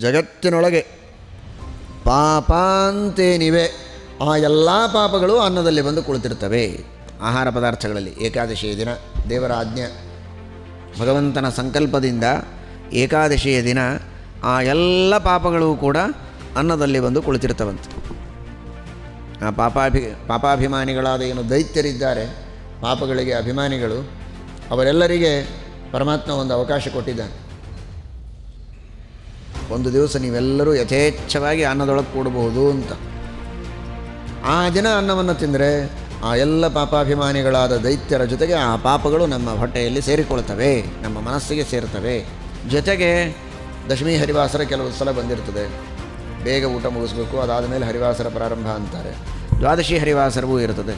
ಜಗತ್ತಿನೊಳಗೆ ಪಾಪಾಂತೇನಿವೆ, ಆ ಎಲ್ಲ ಪಾಪಗಳು ಅನ್ನದಲ್ಲಿ ಬಂದು ಕುಳಿತಿರ್ತವೆ. ಆಹಾರ ಪದಾರ್ಥಗಳಲ್ಲಿ ಏಕಾದಶಿಯ ದಿನ ದೇವರ ಆಜ್ಞೆ, ಭಗವಂತನ ಸಂಕಲ್ಪದಿಂದ ಏಕಾದಶಿಯ ದಿನ ಆ ಎಲ್ಲ ಪಾಪಗಳು ಕೂಡ ಅನ್ನದಲ್ಲಿ ಬಂದು ಕುಳಿತಿರ್ತವಂತೆ. ಆ ಪಾಪಾಭಿಮಾನಿಗಳಾದ ಏನು ದೈತ್ಯರಿದ್ದಾರೆ, ಪಾಪಗಳಿಗೆ ಅಭಿಮಾನಿಗಳು, ಅವರೆಲ್ಲರಿಗೆ ಪರಮಾತ್ಮ ಒಂದು ಅವಕಾಶ ಕೊಟ್ಟಿದ್ದಾನೆ. ಒಂದು ದಿವಸ ನೀವೆಲ್ಲರೂ ಯಥೇಚ್ಛವಾಗಿ ಅನ್ನದೊಳಗೆ ಕೂಡಬಹುದು ಅಂತ. ಆ ದಿನ ಅನ್ನವನ್ನು ತಿಂದರೆ ಆ ಎಲ್ಲ ಪಾಪಾಭಿಮಾನಿಗಳಾದ ದೈತ್ಯರ ಜೊತೆಗೆ ಆ ಪಾಪಗಳು ನಮ್ಮ ಹೊಟ್ಟೆಯಲ್ಲಿ ಸೇರಿಕೊಳ್ತವೆ, ನಮ್ಮ ಮನಸ್ಸಿಗೆ ಸೇರ್ತವೆ. ಜೊತೆಗೆ ದಶಮಿ ಹರಿವಾಸರ ಕೆಲವು ಸಲ ಬಂದಿರ್ತದೆ, ಬೇಗ ಊಟ ಮುಗಿಸ್ಬೇಕು, ಅದಾದ ಮೇಲೆ ಹರಿವಾಸರ ಪ್ರಾರಂಭ ಅಂತಾರೆ. ದ್ವಾದಶಿ ಹರಿವಾಸರವೂ ಇರ್ತದೆ.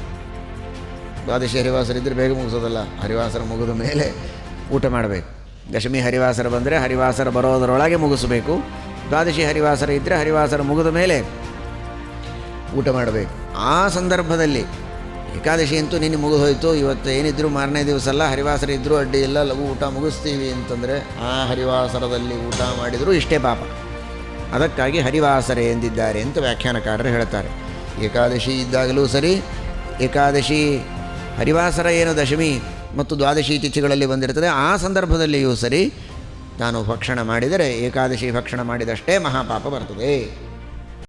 ದ್ವಾದಶಿ ಹರಿವಾಸರ ಇದ್ದರೆ ಬೇಗ ಮುಗಿಸೋದಲ್ಲ, ಹರಿವಾಸರ ಮುಗಿದ ಮೇಲೆ ಊಟ ಮಾಡಬೇಕು. ದಶಮಿ ಹರಿವಾಸರ ಬಂದರೆ ಹರಿವಾಸರ ಬರೋದರೊಳಗೆ ಮುಗಿಸಬೇಕು. ದ್ವಾದಶಿ ಹರಿವಾಸರ ಇದ್ದರೆ ಹರಿವಾಸರ ಮುಗಿದ ಮೇಲೆ ಊಟ ಮಾಡಬೇಕು. ಆ ಸಂದರ್ಭದಲ್ಲಿ ಏಕಾದಶಿ ಅಂತೂ ನಿನ್ನೆ ಮುಗಿದು ಹೋಯಿತು, ಇವತ್ತು ಏನಿದ್ರೂ ಮಾರನೇ ದಿವಸ ಅಲ್ಲ, ಹರಿವಾಸರ ಇದ್ದರೂ ಅಡ್ಡಿ ಇಲ್ಲ, ಲಘು ಊಟ ಮುಗಿಸ್ತೀವಿ ಅಂತಂದರೆ ಆ ಹರಿವಾಸರದಲ್ಲಿ ಊಟ ಮಾಡಿದರೂ ಇಷ್ಟೇ ಪಾಪ. ಅದಕ್ಕಾಗಿ ಹರಿವಾಸರೆ ಎಂದಿದ್ದಾರೆ ಅಂತ ವ್ಯಾಖ್ಯಾನಕಾರರು ಹೇಳ್ತಾರೆ. ಏಕಾದಶಿ ಇದ್ದಾಗಲೂ ಸರಿ, ಏಕಾದಶಿ ಹರಿವಾಸರ ಏನು ದಶಮಿ ಮತ್ತು ದ್ವಾದಶಿ ತಿಥಿಗಳಲ್ಲಿ ಬಂದಿರ್ತದೆ, ಆ ಸಂದರ್ಭದಲ್ಲಿಯೂ ಸರಿ ತಾನು ಭಕ್ಷಣ ಮಾಡಿದರೆ ಏಕಾದಶಿ ಭಕ್ಷಣ ಮಾಡಿದಷ್ಟೇ ಮಹಾಪಾಪ ಬರ್ತದೆ.